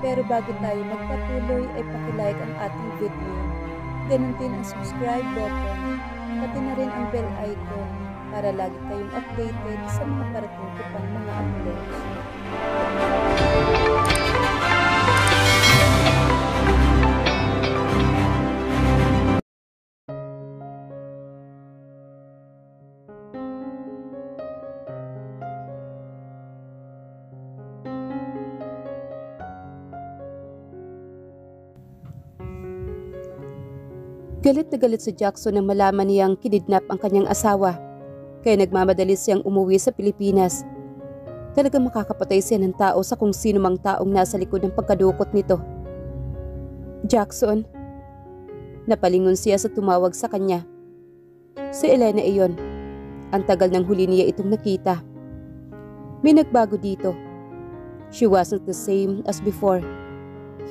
Pero bago tayo magpatuloy ay pakilike ang ating video. Ganun din ang subscribe button, pati na rin ang bell icon para lagi kayong updated sa mga parating ko pang mga uploads. Galit na galit si Jackson nang malaman niyang kinidnap ang kanyang asawa, kaya nagmamadali siyang umuwi sa Pilipinas. Talagang makakapatay siya ng tao sa kung sino mang taong nasa likod ng pagkadukot nito. Jackson. Napalingon siya sa tumawag sa kanya. Si Elena iyon. Ang tagal ng huli niya itong nakita. May nagbago dito. She wasn't the same as before.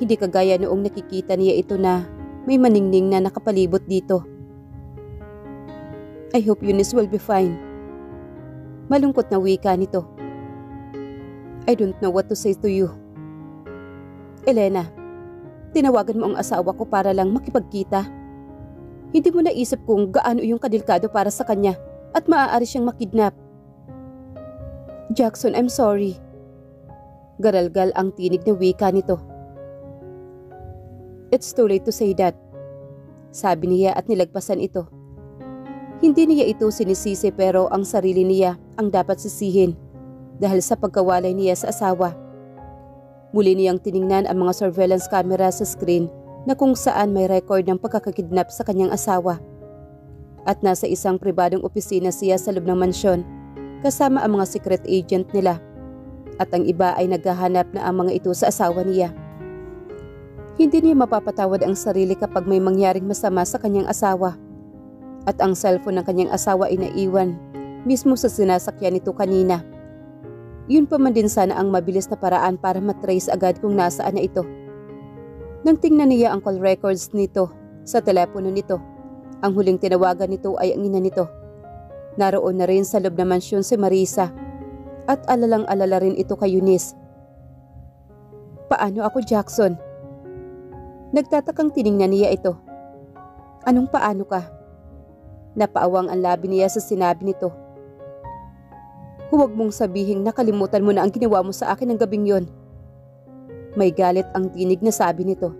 Hindi kagaya noong nakikita niya ito na may maningning na nakapalibot dito. I hope Eunice will be fine. Malungkot na wika nito. I don't know what to say to you. Elena, tinawagan mo ang asawa ko para lang makipagkita. Hindi mo naisip kung gaano yung kadelikado para sa kanya at maaari siyang makidnap. Jackson, I'm sorry. Garalgal ang tinig na wika nito. It's too late to say that. Sabi niya at nilagpasan ito. Hindi niya ito sinisisi pero ang sarili niya ang dapat sisihin dahil sa pagkawalay niya sa asawa. Muli niyang tiningnan ang mga surveillance camera sa screen na kung saan may record ng pagkakakidnap sa kanyang asawa. At nasa isang pribadong opisina siya sa loob ng mansyon kasama ang mga secret agent nila at ang iba ay naghahanap na ang mga ito sa asawa niya. Hindi niya mapapatawad ang sarili kapag may mangyaring masama sa kanyang asawa. At ang cellphone ng kanyang asawa ay naiwan mismo sa sinasakyan nito kanina. Yun pa man din sana ang mabilis na paraan para matrace agad kung nasaan na ito. Nang tingnan niya ang call records nito sa telepono nito, ang huling tinawagan nito ay ang ina nito. Naroon na rin sa loob ng mansyon si Marisa at alalang-alala rin ito kay Eunice. Paano ako, Jackson? Nagtatakang tiningnan niya ito. Anong paano ka? Napaawang ang labi niya sa sinabi nito. Huwag mong sabihing nakalimutan mo na ang ginawa mo sa akin ng gabing yon. May galit ang tinig na sabi nito.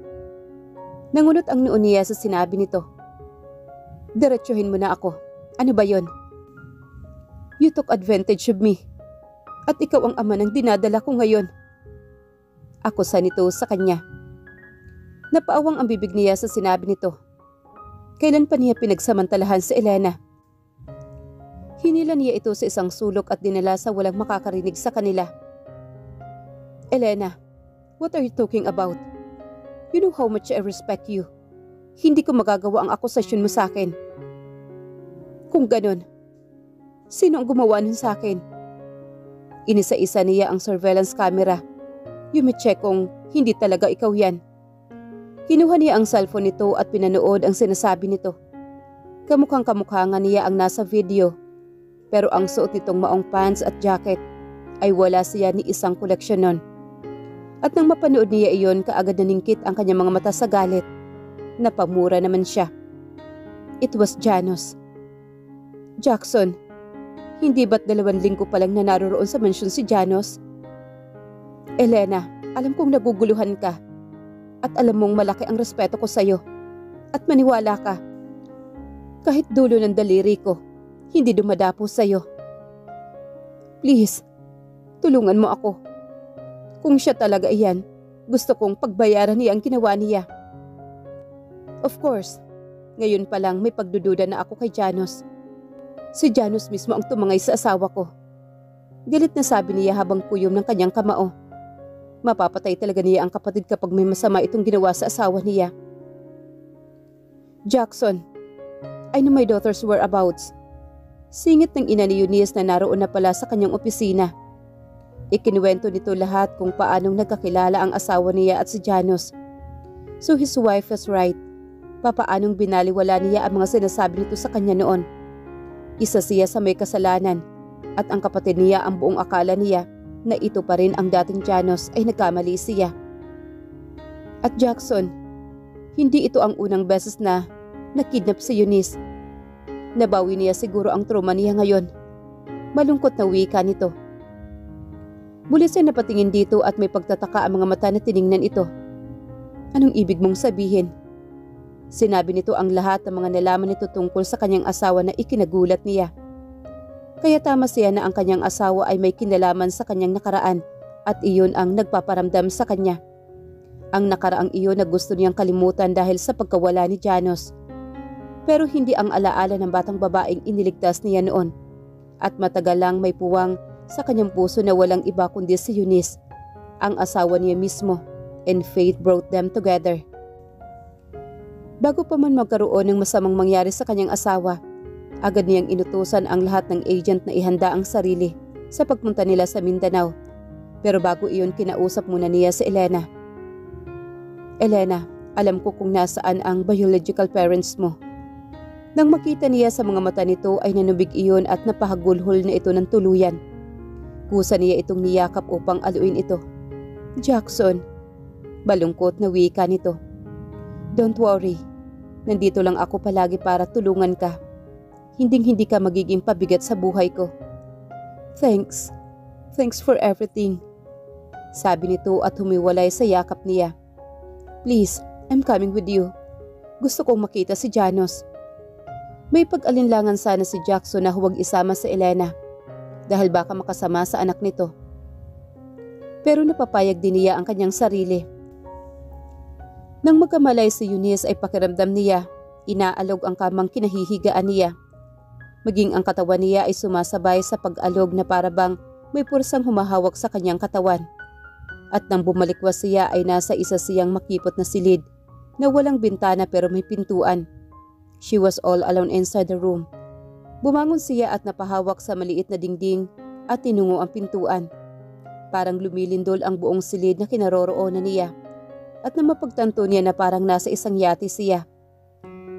Nangunot ang noo niya sa sinabi nito. Diretsuhin mo na ako. Ano ba yon? You took advantage of me. At ikaw ang ama ng dinadala ko ngayon. Ako sa nito sa kanya. Napaawang ang bibig niya sa sinabi nito. Kailan pa niya pinagsamantalahan si Elena? Hinila niya ito sa isang sulok at dinala sa walang makakarinig sa kanila. Elena, what are you talking about? You know how much I respect you. Hindi ko magagawa ang akusasyon mo sa akin. Kung ganon, sino ang gumawa nun sa akin? Inisa-isa niya ang surveillance camera. You may check kung hindi talaga ikaw yan. Kinuha niya ang cellphone nito at pinanood ang sinasabi nito. Kamukhang kamukha nga niya ang nasa video. Pero ang suot nitong maong pants at jacket ay wala siya ni isang koleksyon nun. At nang mapanood niya iyon, kaagad naningkit ang kanyang mga mata sa galit. Napamura naman siya. It was Janos. Jackson, hindi ba't 2 linggo pa lang na naroon sa mansyon si Janos? Elena, alam kong naguguluhan ka. At alam mong malaki ang respeto ko sa'yo. At maniwala ka. Kahit dulo ng daliri ko, hindi dumadapo sa'yo. Please, tulungan mo ako. Kung siya talaga iyan, gusto kong pagbayaran niya ang ginawa niya. Of course, ngayon pa lang may pagdududa na ako kay Janos. Si Janos mismo ang tumangay sa asawa ko. Galit na sabi niya habang kuyom ng kanyang kamao. Mapapatay talaga niya ang kapatid kapag may masama itong ginawa sa asawa niya. Jackson, I know my daughter's whereabouts. Singit ng ina ni Eunice na naroon na pala sa kanyang opisina. Ikinuwento nito lahat kung paanong nagkakilala ang asawa niya at si Janos. So his wife was right. Papaanong binaliwala niya ang mga sinasabi nito sa kanya noon. Isa siya sa may kasalanan at ang kapatid niya ang buong akala niya na ito pa rin ang dating Janos ay nagkamali siya. At Jackson, hindi ito ang unang beses na nakidnap si Eunice. Nabawi niya siguro ang trauma niya ngayon. Malungkot na wika nito. Bulis siya napatingin dito at may pagtataka ang mga mata na tiningnan ito. Anong ibig mong sabihin? Sinabi nito ang lahat ng mga nalaman nito tungkol sa kanyang asawa na ikinagulat niya. Kaya tama siya na ang kanyang asawa ay may kinalaman sa kanyang nakaraan at iyon ang nagpaparamdam sa kanya. Ang nakaraang iyon na gusto niyang kalimutan dahil sa pagkawala ni Janos. Pero hindi ang alaala ng batang babaeng iniligtas niya noon. At matagal lang may puwang sa kanyang puso na walang iba kundi si Eunice, ang asawa niya mismo, and fate brought them together. Bago pa man magkaroon ng masamang mangyari sa kanyang asawa, agad niyang inutusan ang lahat ng agent na ihanda ang sarili sa pagpunta nila sa Mindanao. Pero bago iyon, kinausap muna niya si Elena. Elena, alam ko kung nasaan ang biological parents mo. Nang makita niya sa mga mata nito ay nanubig iyon at napahagulhol na ito ng tuluyan. Kusa niya itong niyakap upang aluin ito. Jackson, balungkot na wika nito. Don't worry, nandito lang ako palagi para tulungan ka. Hinding-hindi ka magiging pabigat sa buhay ko. Thanks for everything. Sabi nito at humiwalay sa yakap niya. Please, I'm coming with you. Gusto kong makita si Janos. May pag-alinlangan sana si Jackson na huwag isama si Elena dahil baka makasama sa anak nito. Pero napapayag din niya ang kanyang sarili. Nang magkamalay si Eunice ay pakiramdam niya, inaalog ang kamang kinahihigaan niya. Maging ang katawan niya ay sumasabay sa pag-alog na parabang may pursang humahawak sa kanyang katawan. At nang bumalikwas siya ay nasa isa siyang makipot na silid na walang bintana pero may pintuan. She was all alone inside the room. Bumangon siya at napahawak sa maliit na dingding at tinungo ang pintuan. Parang lumilindol ang buong silid na kinaroroonan niya. At nang mapagtanto niya na parang nasa isang yate siya.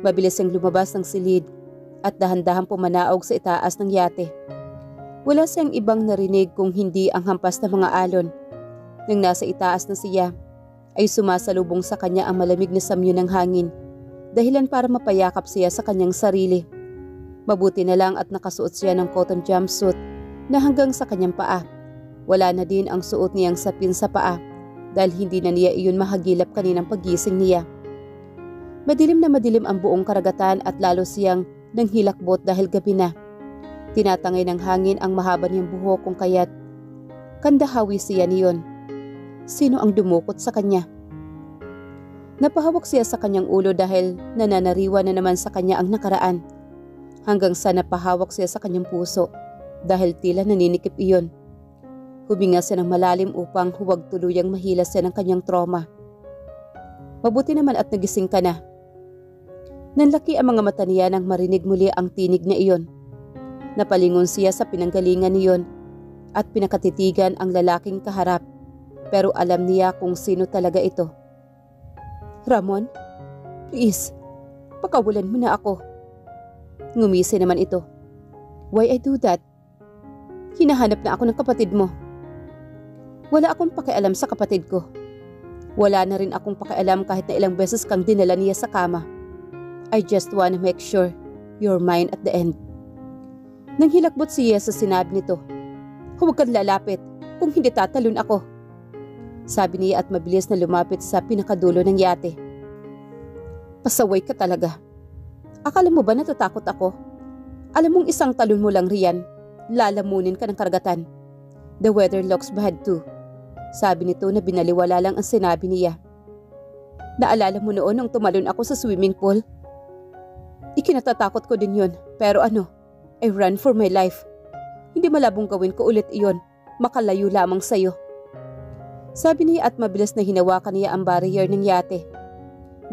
Mabilis siyang lumabas ng silid at dahan-dahan pumanaog sa itaas ng yate. Wala siyang ibang narinig kung hindi ang hampas ng mga alon. Nang nasa itaas na siya, ay sumasalubong sa kanya ang malamig na samyo ng hangin, dahilan para mapayakap siya sa kanyang sarili. Mabuti na lang at nakasuot siya ng cotton jumpsuit na hanggang sa kanyang paa. Wala na din ang suot niyang sapin sa paa dahil hindi na niya iyon mahagilap kaninang pagising niya. Madilim na madilim ang buong karagatan at lalo siyang nanghilakbot dahil gabi na. Tinatangay ng hangin ang mahaba niyang buhok kung kaya't kandahawi siya niyon. Sino ang dumukot sa kanya? Napahawak siya sa kanyang ulo dahil nananariwa na naman sa kanya ang nakaraan. Hanggang sa napahawak siya sa kanyang puso dahil tila naninikip iyon. Huminga siya ng malalim upang huwag tuluyang mahilas siya ng kanyang trauma. Mabuti naman at nagising ka na. Nanlaki ang mga mata niya nang marinig muli ang tinig na iyon. Napalingon siya sa pinanggalingan niyon at pinakatitigan ang lalaking kaharap. Pero alam niya kung sino talaga ito. Ramon, please, pakawalan mo na ako. Ngumisi naman ito. Why I do that? Hinahanap na ako ng kapatid mo. Wala akong pakialam sa kapatid ko. Wala na rin akong pakialam kahit na ilang beses kang dinala niya sa kama. I just wanna make sure you're mine at the end. Nang hilakbot siya sa sinabi nito, huwag kang lalapit kung hindi tatalon ako. Sabi niya at mabilis na lumapit sa pinakadulo ng yate. Pasaway ka talaga. Akala mo ba natatakot ako? Alam mong isang talon mo lang riyan, lalamunin ka ng karagatan. The weather looks bad too. Sabi nito na binaliwala lang ang sinabi niya. Naalala mo noon nung tumalon ako sa swimming pool? Ikinatatakot ko din yun, pero ano, I ran for my life. Hindi malabong gawin ko ulit iyon, makalayo lamang sa'yo. Sabi niya at mabilis na hinawakan niya ang barrier ng yate.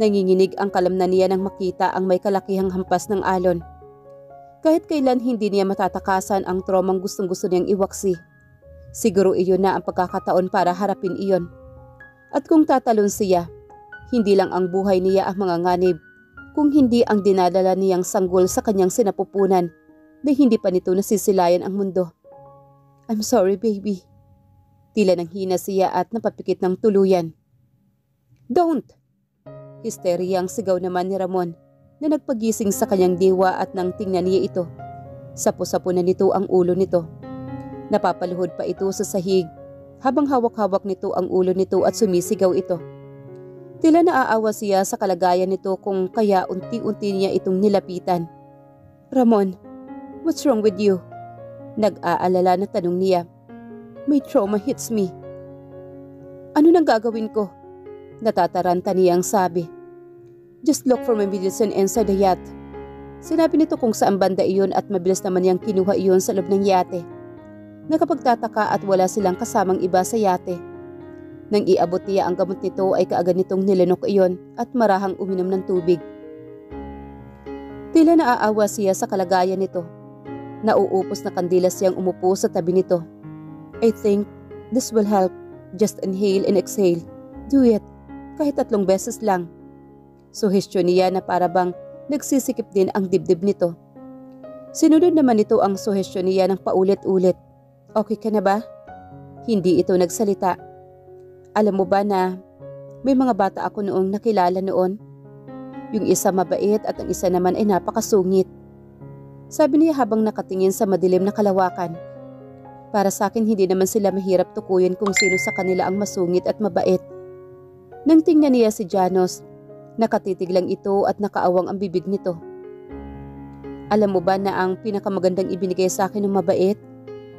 Nanginginig ang kalamnan niya nang makita ang may kalakihang hampas ng alon. Kahit kailan hindi niya matatakasan ang traumang gustong-gusto niyang iwaksi. Siguro iyon na ang pagkakataon para harapin iyon. At kung tatalon siya, hindi lang ang buhay niya ang mga nganib, kung hindi ang dinadala niyang sanggol sa kanyang sinapupunan na hindi pa nito nasisilayan ang mundo. I'm sorry, baby. Tila nang hina siya at napapikit ng tuluyan. Don't! Histeryang sigaw naman ni Ramon na nagpagising sa kanyang diwa at nang tingnan niya ito. Sapo-sapo na nito ang ulo nito. Napapaluhod pa ito sa sahig habang hawak-hawak nito ang ulo nito at sumisigaw ito. Tila naaawa siya sa kalagayan nito kung kaya unti-unti niya itong nilapitan. Ramon, what's wrong with you? Nag-aalala na tanong niya. My trauma hits me. Ano nang gagawin ko? Natataranta niyang sabi. Just look for my medicine inside the yacht. Sinabi nito kung saan banda iyon at mabilis naman niyang kinuha iyon sa loob ng yate. Nakapagtataka at wala silang kasamang iba sa yate. Nang iabot niya ang gamot nito ay kaagad nitong nilinok iyon at marahang uminom ng tubig. Tila naaawa siya sa kalagayan nito. Nauupos na kandila siyang umupo sa tabi nito. I think this will help. Just inhale and exhale. Do it. Kahit 3 beses lang. Suhestyon niya na para bang nagsisikip din ang dibdib nito. Sinunod naman nito ang suhestyon niya ng paulit-ulit. Okay ka na ba? Hindi ito nagsalita. Alam mo ba na may mga bata ako noong nakilala noon? Yung isa mabait at ang isa naman ay napakasungit. Sabi niya habang nakatingin sa madilim na kalawakan. Para sa akin hindi naman sila mahirap tukuyin kung sino sa kanila ang masungit at mabait. Nang tingnan niya si Janos, nakatitig lang ito at nakaawang ang bibig nito. Alam mo ba na ang pinakamagandang ibinigay sa akin ng mabait?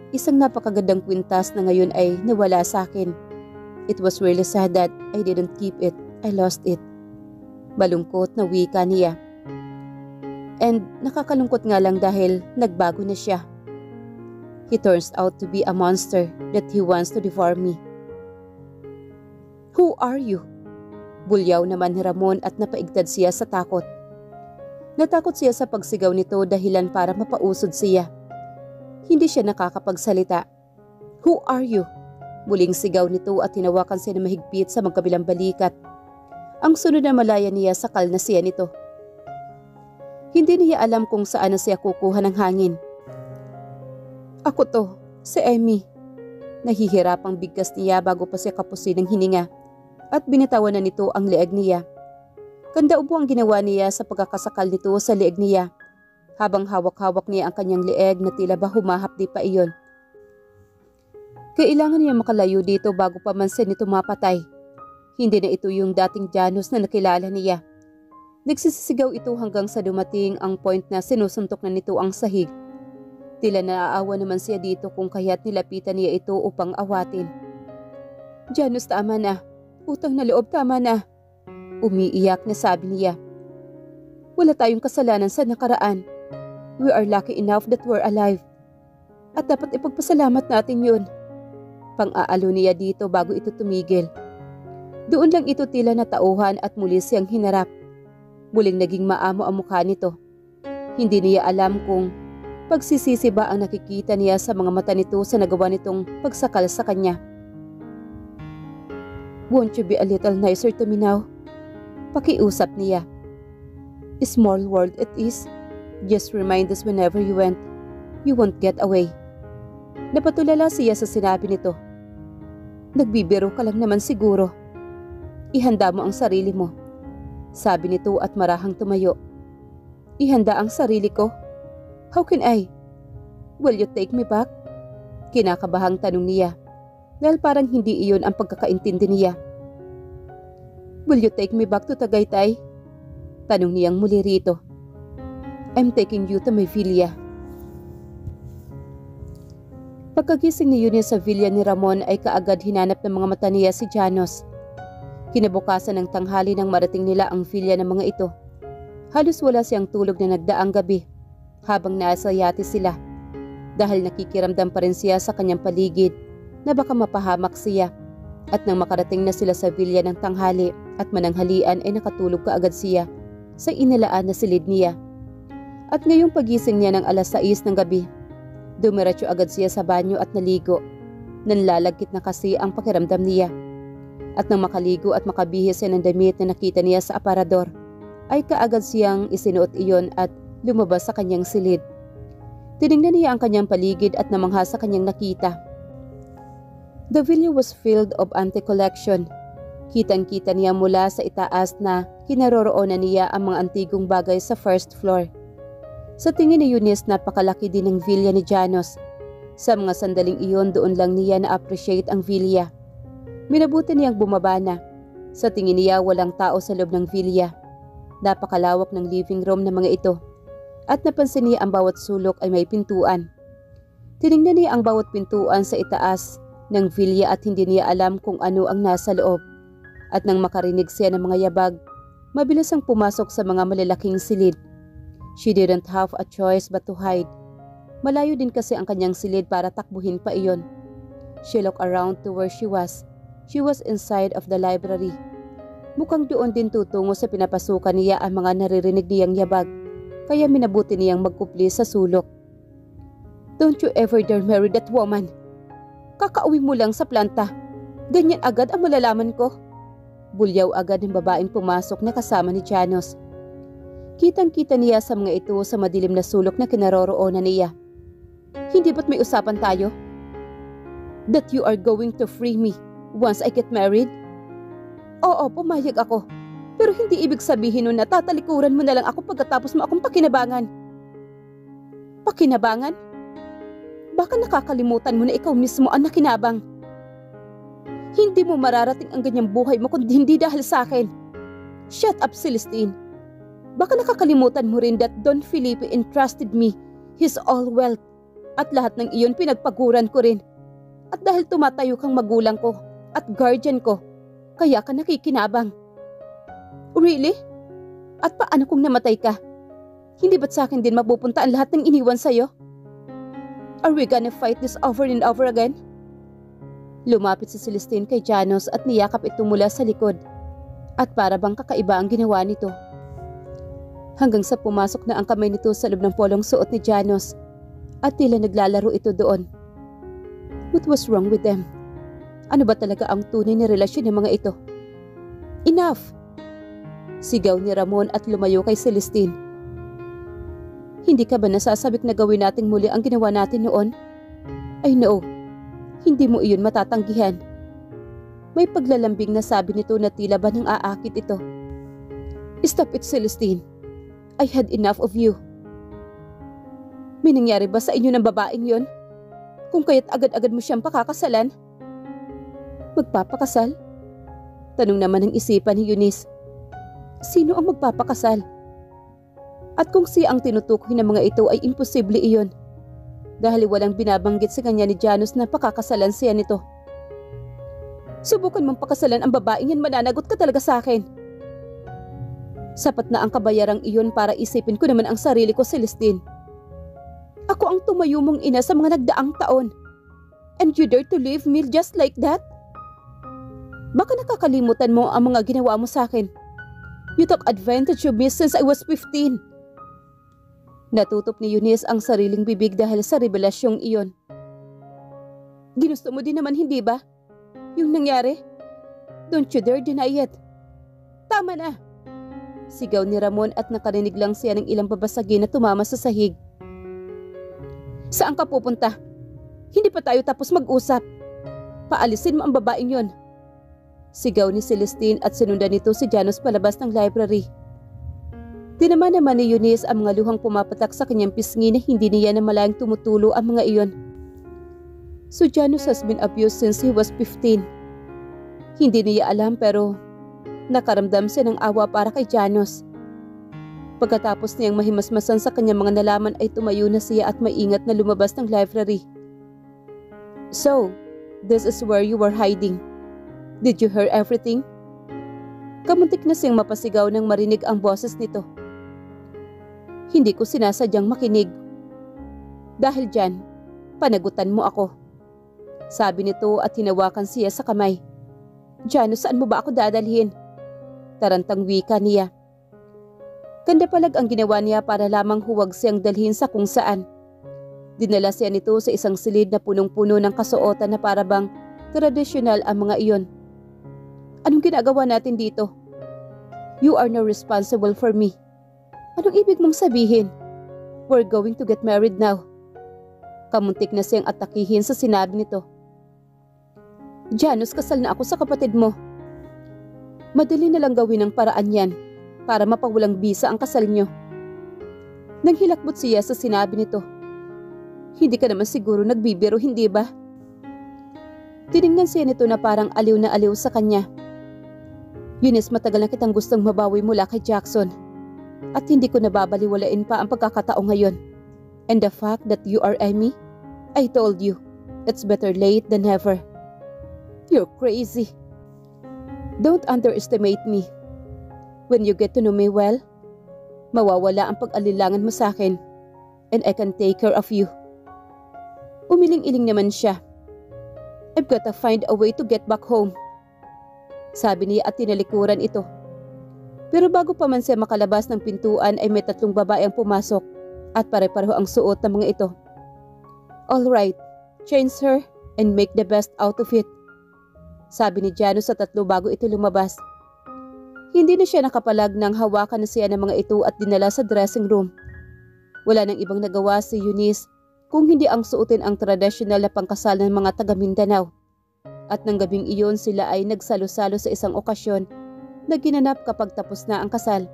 Isang napakagandang kwintas na ngayon ay nawala sa akin. It was really sad that I didn't keep it. I lost it. Balungkot na wika niya. And nakakalungkot nga lang dahil nagbago na siya. He turns out to be a monster that he wants to devour me. Who are you? Bulyaw naman ni Ramon at napaigtad siya sa takot. Natakot siya sa pagsigaw nito dahilan para mapausod siya. Hindi siya nakakapagsalita. Who are you? Muling sigaw nito at tinawakan siya na mahigpit sa magkabilang balikat. Ang sunod na malaya niya sakal na siya nito. Hindi niya alam kung saan na siya kukuha ng hangin. Ako to, si Emmy. Nahihirapang bigkas niya bago pa siya kapusin ng hininga at binitawan na nito ang leeg niya. Kanda-ubo ang ginawa niya sa pagkakasakal nito sa leeg niya habang hawak-hawak niya ang kanyang leeg na tila ba humahapdi pa iyon. Kailangan niya makalayo dito bago pa man siya nito mapatay. Hindi na ito yung dating Janos na nakilala niya. Nagsisisigaw ito hanggang sa dumating ang point na sinusuntok na nito ang sahig. Tila naaawa naman siya dito kung kaya't nilapitan niya ito upang awatin. Janos, tama na. Utang na loob, tama na. Umiiyak na sabi niya. Wala tayong kasalanan sa nakaraan. We are lucky enough that we're alive. At dapat ipagpasalamat natin yun. Pang-aalo niya dito bago ito tumigil. Doon lang ito tila natauhan at muli siyang hinarap. Muling naging maamo ang mukha nito. Hindi niya alam kung pagsisisi ba ang nakikita niya sa mga mata nito sa nagawa nitong pagsakal sa kanya. Won't you be a little nicer to me now? Pakiusap niya. Small world it is. Just remind us whenever you went, you won't get away. Napatulala siya sa sinabi nito. Nagbibiro ka lang naman siguro. Ihanda mo ang sarili mo. Sabi nito at marahang tumayo. Ihanda ang sarili ko? How can I? Will you take me back? Kinakabahang tanong niya. Dahil parang hindi iyon ang pagkakaintindi niya. Will you take me back to Tagaytay? Tanong niyang muli rito. I'm taking you to my villa. Pagkagising ni Eunice sa villa ni Ramon ay kaagad hinanap ng mga mata niya si Janos. Kinabukasan ng tanghali nang marating nila ang villa ng mga ito. Halos wala siyang tulog na nagdaang gabi habang nasa yate sila dahil nakikiramdam pa rin siya sa kanyang paligid na baka mapahamak siya. At nang makarating na sila sa villa ng tanghali at mananghalian ay nakatulog kaagad siya sa inalaan na silid niya. At ngayong pagising niya ng 6:00 ng gabi, dumiretso agad siya sa banyo at naligo. Nanlalagkit na kasi ang pakiramdam niya. At nang makaligo at makabihis siya ng damit na nakita niya sa aparador, ay kaagad siyang isinuot iyon at lumabas sa kanyang silid. Tinignan niya ang kanyang paligid at namangha sa kanyang nakita. The villa was filled of antique collection. Kitang-kita niya mula sa itaas na kinaroroonan niya ang mga antigong bagay sa first floor. Sa tingin ni Eunice, napakalaki din ng villa ni Janos. Sa mga sandaling iyon, doon lang niya na-appreciate ang villa. Minabuti niyang bumaba na. Sa tingin niya, walang tao sa loob ng villa. Napakalawak ng living room ng mga ito. At napansin niya ang bawat sulok ay may pintuan. Tiningnan niya ang bawat pintuan sa itaas ng villa at hindi niya alam kung ano ang nasa loob. At nang makarinig siya ng mga yabag, mabilis ang pumasok sa mga malalaking silid. She didn't have a choice but to hide. Malayo din kasi ang kanyang silid para takbuhin pa iyon. She looked around to where she was. She was inside of the library. Mukhang doon din tutungo sa pinapasukan niya ang mga naririnig niyang yabag, kaya minabuti niyang magkupli sa sulok. Don't you ever dare marry that woman. Kakauwi mo lang sa planta. Ganyan agad ang malalaman ko. Bulyaw agad ng babaeng pumasok na kasama ni Janos. Kitang-kita niya sa mga ito sa madilim na sulok na kinaroroonan niya. Hindi ba't may usapan tayo? That you are going to free me once I get married? Oo, pumayag ako. Pero hindi ibig sabihin nun na tatalikuran mo na lang ako pagkatapos mo akong pakinabangan. Pakinabangan? Baka nakakalimutan mo na ikaw mismo ang nakinabang. Hindi mo mararating ang ganyang buhay mo kundi hindi dahil sa akin. Shut up, Celestine. Baka nakakalimutan mo rin that Don Felipe entrusted me his all wealth at lahat ng iyon pinagpaguran ko rin. At dahil tumatayo kang magulang ko at guardian ko, kaya ka nakikinabang. Really? At paano kung namatay ka? Hindi ba't sa akin din mapupunta ang lahat ng iniwan sa'yo? Are we gonna fight this over and over again? Lumapit si Celestine kay Janos at niyakap ito mula sa likod. At para bang kakaiba ang ginawa nito. Hanggang sa pumasok na ang kamay nito sa loob ng polong suot ni Janos. At tila naglalaro ito doon. What was wrong with them? Ano ba talaga ang tunay na relasyon ng mga ito? Enough! Sigaw ni Ramon at lumayo kay Celestine. Hindi ka ba nasasabik na gawin nating muli ang ginawa natin noon? Ay no, hindi mo iyon matatanggihan. May paglalambing na sabi nito na tila ba nang aakit ito. Stop it, Celestine. I had enough of you. May nangyari ba sa inyo ng babaeng yon? Kung kaya't agad-agad mo siyang pakakasalan? Magpapakasal? Tanong naman ng isipan ni Eunice. Sino ang magpapakasal? At kung siya ang tinutukoy ng mga ito ay imposible iyon. Dahil walang binabanggit sa kanya ni Janos na pakakasalan siya nito. Subukan mong pakasalan ang babaeng yan, mananagot ka talaga sa akin. Sapat na ang kabayarang iyon para isipin ko naman ang sarili ko, Celestine. Ako ang tumayo mong ina sa mga nagdaang taon. And you dare to leave me just like that? Baka nakakalimutan mo ang mga ginawa mo sa akin. You took advantage of me since I was 15. Natutop ni Eunice ang sariling bibig dahil sa revelasyong iyon. Ginusto mo din naman, hindi ba? Yung nangyari? Don't you dare deny it. Tama na! Sigaw ni Ramon at nakarinig lang siya ng ilang babasagin na tumama sa sahig. Saan ka pupunta? Hindi pa tayo tapos mag-usap. Paalisin mo ang babaeng yon. Sigaw ni Celestine at sinundan nito si Janos palabas ng library. Dinama naman ni Eunice ang mga luhang pumapatak sa kanyang pisngi na hindi niya namalayang tumutulo ang mga iyon. So Janos has been abused since he was 15. Hindi niya alam pero nakaramdam siya ng awa para kay Janos. Pagkatapos niyang mahimasmasan sa kanyang mga nalaman ay tumayo na siya at maingat na lumabas ng library. So, this is where you were hiding. Did you hear everything? Kamuntik na siyang mapasigaw nang marinig ang boses nito. Hindi ko sinasadyang makinig. Dahil dyan, panagutan mo ako. Sabi nito at hinawakan siya sa kamay. Janos, saan mo ba ako dadalhin? Tarantang wika niya. Ganda palag ang ginawa niya para lamang huwag siyang dalhin sa kung saan. Dinala siya nito sa isang silid na punong-puno ng kasuotan na parabang tradisyonal ang mga iyon. Anong ginagawa natin dito? You are now responsible for me. Anong ibig mong sabihin? We're going to get married now. Kamuntik na siyang atakihin sa sinabi nito. Janos, kasal na ako sa kapatid mo. Madali na lang gawin ang paraan yan para mapawalang bisa ang kasal nyo. Nang hilakbot siya sa sinabi nito. Hindi ka naman siguro nagbibiro, hindi ba? Tiningnan siya nito na parang aliw na aliw sa kanya. Eunice, matagal na kitang gustong mabawi mula kay Jackson. At hindi ko nababaliwalain pa ang pagkakataong ngayon. And the fact that you are Amy, I told you, it's better late than never. You're crazy. Don't underestimate me. When you get to know me well, mawawala ang pag-alilangan mo sa akin and I can take care of you. Umiling-iling naman siya. I've got to find a way to get back home. Sabi niya at tinalikuran ito. Pero bago pa man siya makalabas ng pintuan ay may 3 babae ang pumasok at pare-pareho ang suot ng mga ito. All right, change her and make the best out of it. Sabi ni Janus sa 3 bago ito lumabas. Hindi na siya nakapalag nang hawakan na siya ng mga ito at dinala sa dressing room. Wala nang ibang nagawa si Eunice kung hindi ang suotin ang tradisyonal na pangkasal ng mga taga Mindanao. At nang gabing iyon sila ay nagsalo-salo sa isang okasyon na ginanap kapag tapos na ang kasal.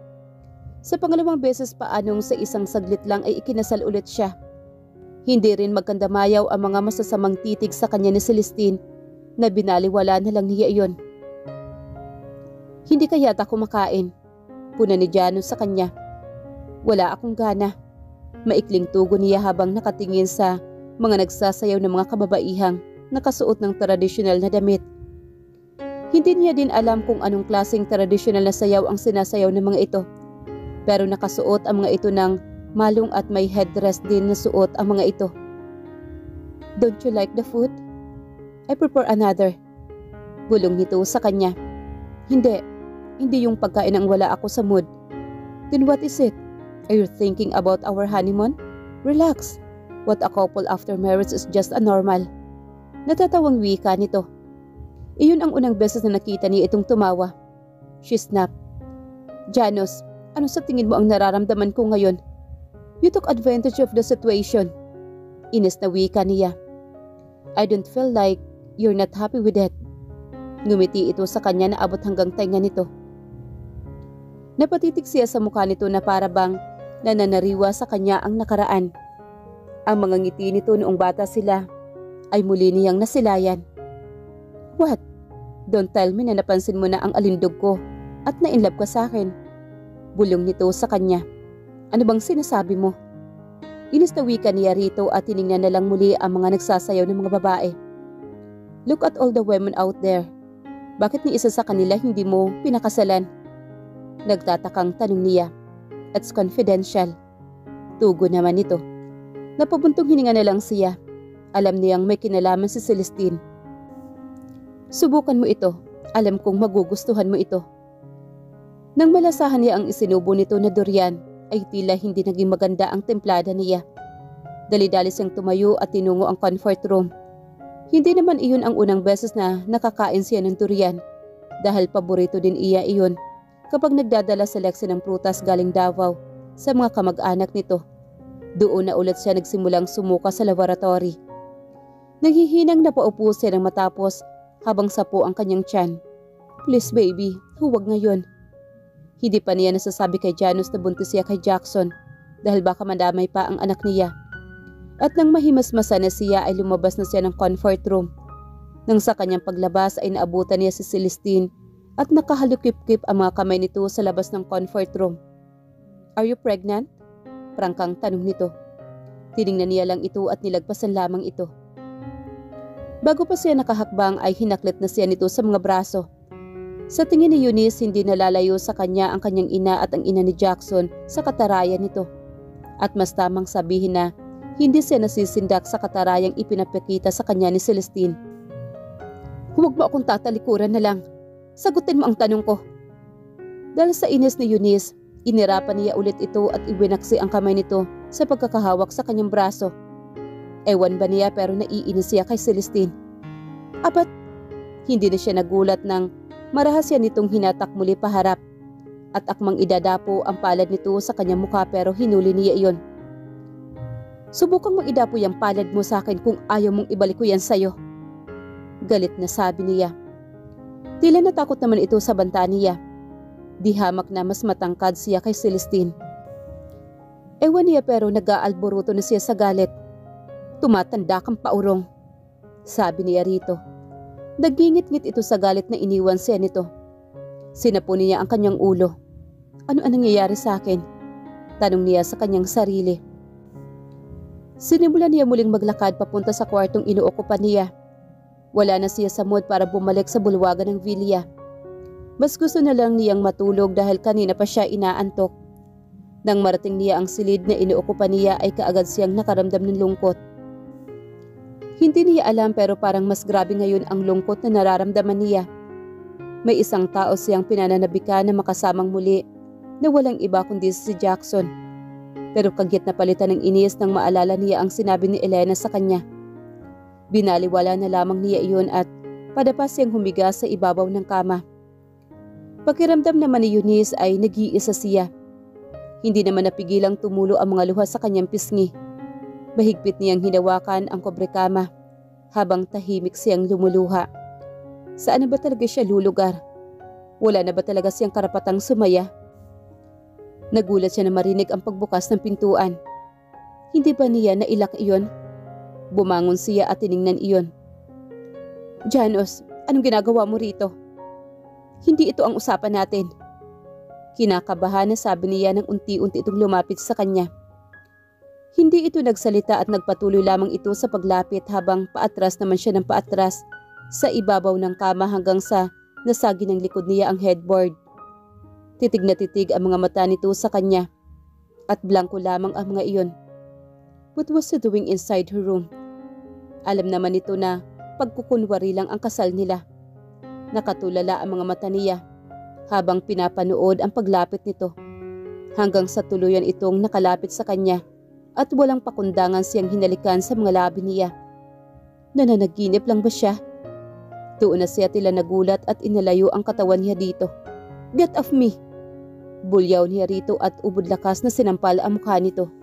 Sa pangalawang beses pa anong sa isang saglit lang ay ikinasal ulit siya. Hindi rin magkandamayaw ang mga masasamang titig sa kanya ni Celestine na binaliwala na lang niya iyon. Hindi ka yata kumakain, puna ni Janus sa kanya. Wala akong gana. Maikling tugon niya habang nakatingin sa mga nagsasayaw ng mga kababaihang nakasuot ng tradisyonal na damit. Hindi niya din alam kung anong klaseng tradisyonal na sayaw ang sinasayaw ng mga ito. Pero nakasuot ang mga ito ng malung at may headdress din na suot ang mga ito. Don't you like the food? I prepare another. Bulong nito sa kanya. Hindi yung pagkain ang wala ako sa mood. Then what is it? Are you thinking about our honeymoon? Relax. What a couple after marriage is just a normal. Natatawang wika nito. Iyon ang unang beses na nakita niya itong tumawa. She snapped. Janus, ano sa tingin mo ang nararamdaman ko ngayon? You took advantage of the situation. Inis na wika niya. I don't feel like you're not happy with it. Ngumiti ito sa kanya na abot hanggang tainga nito. Napatitig siya sa mukha nito na para bang nananariwa sa kanya ang nakaraan. Ang mga ngiti nito noong bata sila ay muli niyang nasilayan. What? Don't tell me na napansin mo na ang alindog ko at na-inlove ka sa akin. Bulong nito sa kanya. Ano bang sinasabi mo? Inis na wika niya rito at tiningnan na lang muli ang mga nagsasayaw ng mga babae. Look at all the women out there. Bakit ni isa sa kanila hindi mo pinakasalan? Nagtatakang tanong niya. It's confidential. Tugon naman ito. Napabuntong hininga na lang siya. Alam niyang may kinalaman si Celestine. Subukan mo ito. Alam kong magugustuhan mo ito. Nang malasahan niya ang isinubo nito na durian, ay tila hindi naging maganda ang templada niya. Dali-dali siyang tumayo at tinungo ang comfort room. Hindi naman iyon ang unang beses na nakakain siya ng durian dahil paborito din iya iyon kapag nagdadala sa Lexi ng prutas galing Davao sa mga kamag-anak nito. Doon na ulit siya nagsimulang sumuka sa laboratory. Naghihinang napaupo siya nang matapos habang sapo ang kanyang tiyan. Please baby, huwag ngayon. Hindi pa niya nasasabi kay Janus na buntis siya kay Jackson dahil baka madamay pa ang anak niya. At nang mahimasmasa na siya ay lumabas na siya ng comfort room. Nang sa kanyang paglabas ay naabutan niya si Celestine at nakahalukip-kip ang mga kamay nito sa labas ng comfort room. Are you pregnant? Prangkang tanong nito. Tiningnan niya lang ito at nilagpasan lamang ito. Bago pa siya nakahakbang ay hinaklit na siya nito sa mga braso. Sa tingin ni Eunice, hindi nalalayo sa kanya ang kanyang ina at ang ina ni Jackson sa katarayan nito. At mas tamang sabihin na hindi siya nasisindak sa katarayang ipinapakita sa kanya ni Celestine. Huwag mo akong tatalikuran na lang. Sagutin mo ang tanong ko. Dahil sa inis ni Eunice, inirapan niya ulit ito at ibinaksi ang kamay nito sa pagkakahawak sa kanyang braso. Ewan ba niya pero naiinis siya kay Celestine. Apat, hindi na siya nagulat nang marahas siya nitong hinatak muli paharap at akmang idadapo ang palad nito sa kanyang mukha pero hinuli niya iyon. Subukang mong idapo yung palad mo sa akin kung ayaw mong ibalik ko yan sa'yo. Galit na sabi niya. Tila natakot naman ito sa banta niya. Di hamak na mas matangkad siya kay Celestine. Ewan niya pero nag-aalboruto na siya sa galit. Tumatanda kang paurong, sabi niya rito. Nagingit-ngit ito sa galit na iniwan siya nito. Sinapuni niya ang kanyang ulo. Ano ang nangyayari sa akin? Tanong niya sa kanyang sarili. Sinimulan niya muling maglakad papunta sa kwartong inuokupan niya. Wala na siya sa mood para bumalik sa bulwagan ng villa. Mas gusto na lang niyang matulog dahil kanina pa siya inaantok. Nang marating niya ang silid na inuokupan niya ay kaagad siyang nakaramdam ng lungkot. Hindi niya alam pero parang mas grabe ngayon ang lungkot na nararamdaman niya. May isang tao siyang pinananabikan na makasamang muli na walang iba kundi si Jackson. Pero kagyat na palitan ng inis nang maalala niya ang sinabi ni Elena sa kanya. Binaliwala na lamang niya iyon at padapa siyang humiga sa ibabaw ng kama. Pakiramdam naman ni Eunice ay nag-iisa siya. Hindi naman napigilang tumulo ang mga luha sa kanyang pisngi. Mahigpit niyang hinawakan ang kobrekama habang tahimik siyang lumuluha. Saan na ba talaga siya lulugar? Wala na ba talaga siyang karapatang sumaya? Nagulat siya na marinig ang pagbukas ng pintuan. Hindi ba niya nailak iyon? Bumangon siya at tiningnan iyon. Janos, anong ginagawa mo rito? Hindi ito ang usapan natin. Kinakabahan na sabi niya nang unti-unti itong lumapit sa kanya. Hindi ito nagsalita at nagpatuloy lamang ito sa paglapit habang paatras naman siya ng paatras sa ibabaw ng kama hanggang sa nasagi ng likod niya ang headboard. Titig na titig ang mga mata nito sa kanya at blanko lamang ang mga iyon. What was he doing inside her room? Alam naman nito na pagkukunwari lang ang kasal nila. Nakatulala ang mga mata niya habang pinapanood ang paglapit nito hanggang sa tuluyan itong nakalapit sa kanya at walang pakundangan siyang hinalikan sa mga labi niya. Nananaginip lang ba siya? Doon na siya tila nagulat at inalayo ang katawan niya dito. Get off me! Bulyaw niya rito at ubod lakas na sinampal ang mukha nito.